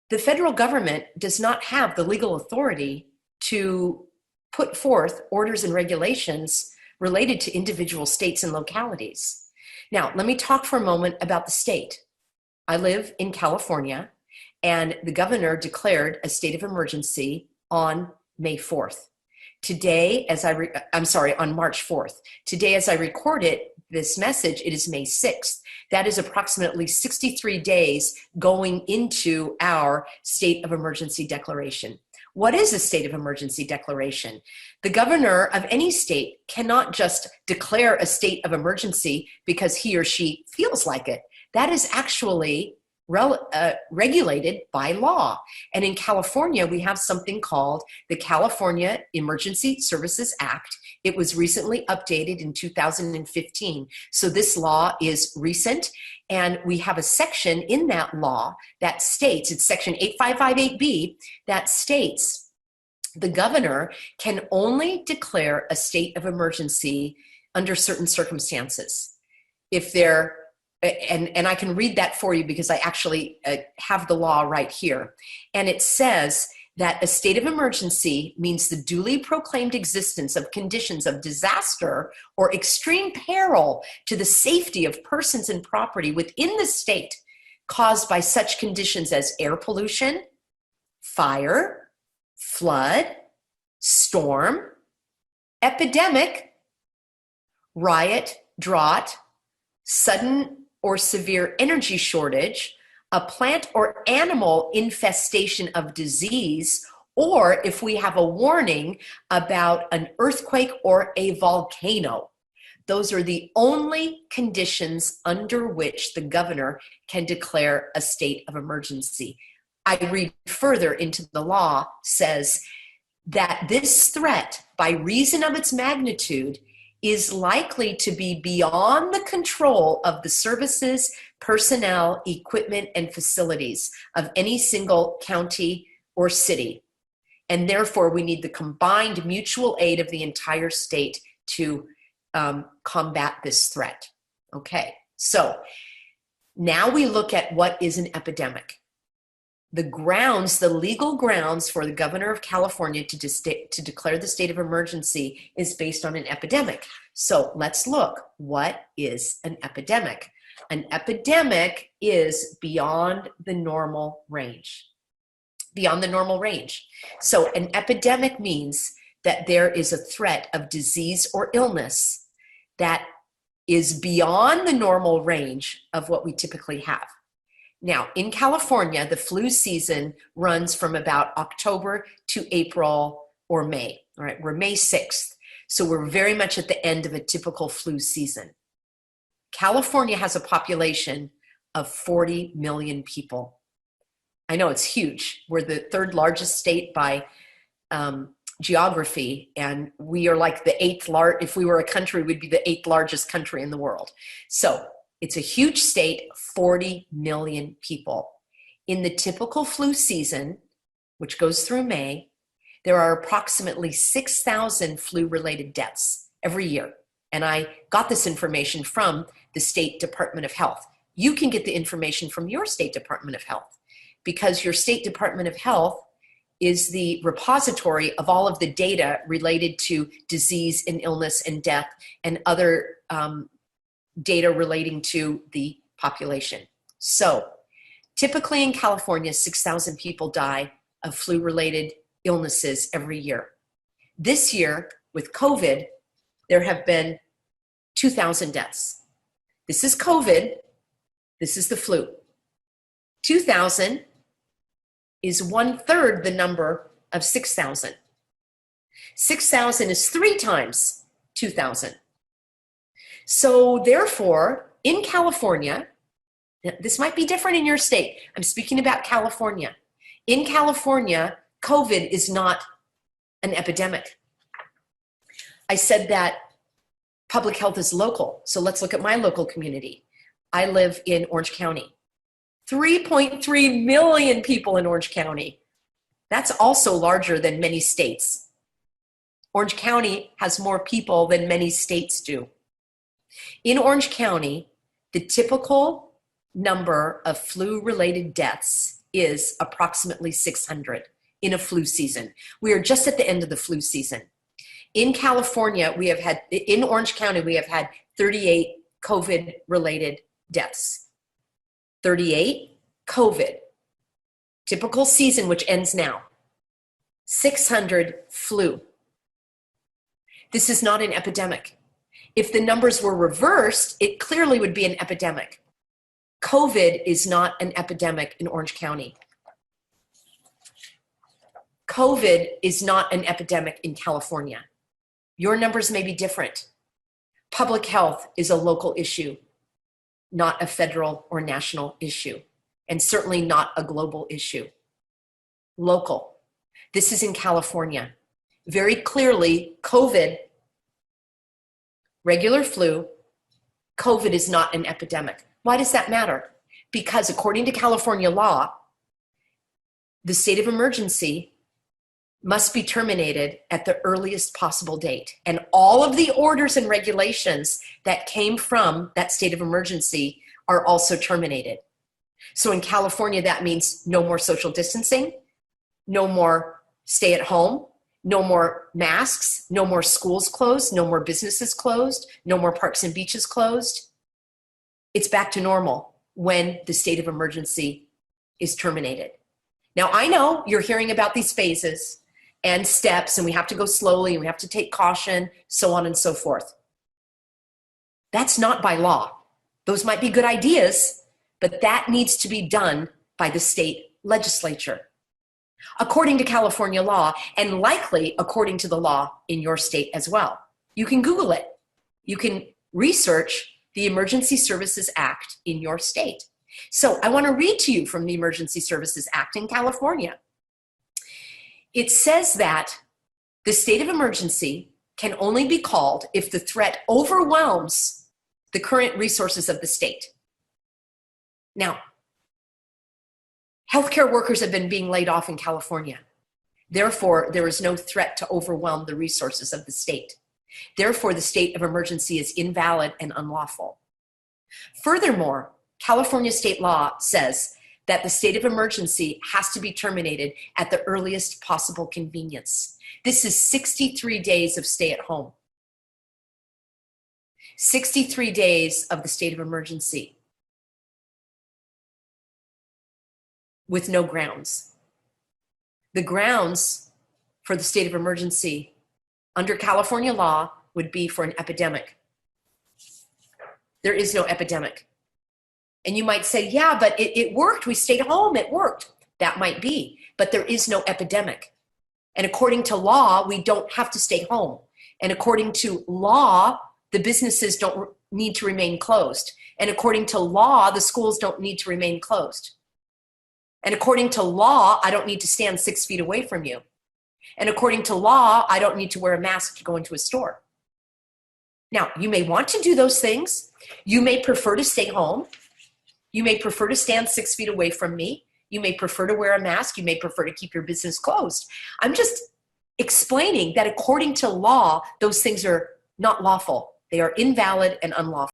The federal government does not have the legal authority to put forth orders and regulations related to individual states and localities. Now, let me talk for a moment about the state. I live in California, and the governor declared a state of emergency on May 4th. Today, on March 4th. Today, as I record this message, it is May 6th. That is approximately 63 days going into our state of emergency declaration. What is a state of emergency declaration? The governor of any state cannot just declare a state of emergency because he or she feels like it. That is actually regulated by law. And in California, we have something called the California Emergency Services Act. It was recently updated in 2015. So this law is recent, and we have a section in that law that states, it's section 8558B, that states the governor can only declare a state of emergency under certain circumstances. If they're and I can read that for you because I actually have the law right here. And it says that a state of emergency means the duly proclaimed existence of conditions of disaster or extreme peril to the safety of persons and property within the state caused by such conditions as air pollution, fire, flood, storm, epidemic, riot, drought, sudden or severe energy shortage, a plant or animal infestation of disease, or if we have a warning about an earthquake or a volcano. Those are the only conditions under which the governor can declare a state of emergency. I read further into the law, says that this threat, by reason of its magnitude, is likely to be beyond the control of the services, personnel, equipment, and facilities of any single county or city. And therefore, we need the combined mutual aid of the entire state to combat this threat. Okay, so now we look at what is an epidemic. The legal grounds for the governor of California to declare the state of emergency is based on an epidemic. So let's look. What is an epidemic? An epidemic is beyond the normal range. Beyond the normal range. So an epidemic means that there is a threat of disease or illness that is beyond the normal range of what we typically have. Now, in California, the flu season runs from about October to April or May. All right, we're May 6th. So we're very much at the end of a typical flu season. California has a population of 40 million people. I know it's huge. We're the third largest state by geography, and we are like the if we were a country, we'd be the 8th largest country in the world. So it's a huge state, 40 million people. In the typical flu season, which goes through May, there are approximately 6,000 flu-related deaths every year. And I got this information from the State Department of Health. You can get the information from your State Department of Health because your State Department of Health is the repository of all of the data related to disease and illness and death and other data relating to the population. So typically in California, 6,000 people die of flu-related illnesses every year. This year, with COVID, there have been 2,000 deaths. This is COVID, this is the flu. 2,000 is 1/3 the number of 6,000. 6,000 is 3 times 2,000. So therefore, in California, this might be different in your state. I'm speaking about California. In California, COVID is not an epidemic. I said that public health is local. So let's look at my local community. I live in Orange County. 3.3 million people in Orange County. That's also larger than many states. Orange County has more people than many states do. In Orange County, the typical number of flu-related deaths is approximately 600 in a flu season. We are just at the end of the flu season. In California, in Orange County, we have had 38 COVID-related deaths. 38 COVID. Typical season, which ends now. 600 flu. This is not an epidemic. If the numbers were reversed, it clearly would be an epidemic. COVID is not an epidemic in Orange County. COVID is not an epidemic in California. Your numbers may be different. Public health is a local issue, not a federal or national issue, and certainly not a global issue. Local. This is in California. Very clearly, COVID, regular flu, COVID is not an epidemic. Why does that matter? Because according to California law, the state of emergency must be terminated at the earliest possible date. And all of the orders and regulations that came from that state of emergency are also terminated. So in California, that means no more social distancing, no more stay at home, no more masks, no more schools closed, no more businesses closed, no more parks and beaches closed. It's back to normal when the state of emergency is terminated. Now, I know you're hearing about these phases and steps, and we have to go slowly, and we have to take caution, so on and so forth. That's not by law. Those might be good ideas, but that needs to be done by the state legislature, according to California law, and likely according to the law in your state as well. You can Google it. You can research the Emergency Services Act in your state. So I want to read to you from the Emergency Services Act in California. It says that the state of emergency can only be called if the threat overwhelms the current resources of the state. Now, healthcare workers have been being laid off in California. Therefore, there is no threat to overwhelm the resources of the state. Therefore, the state of emergency is invalid and unlawful. Furthermore, California state law says that the state of emergency has to be terminated at the earliest possible convenience. This is 63 days of stay at home. 63 days of the state of emergency with no grounds. The grounds for the state of emergency under California law would be for an epidemic. There is no epidemic. And you might say, yeah, but it worked. We stayed home. It worked. That might be, but there is no epidemic. And according to law, we don't have to stay home. And according to law, the businesses don't need to remain closed. And according to law, the schools don't need to remain closed. And according to law, I don't need to stand 6 feet away from you. And according to law, I don't need to wear a mask to go into a store. Now, you may want to do those things. You may prefer to stay home. You may prefer to stand 6 feet away from me. You may prefer to wear a mask. You may prefer to keep your business closed. I'm just explaining that according to law, those things are not lawful. They are invalid and unlawful.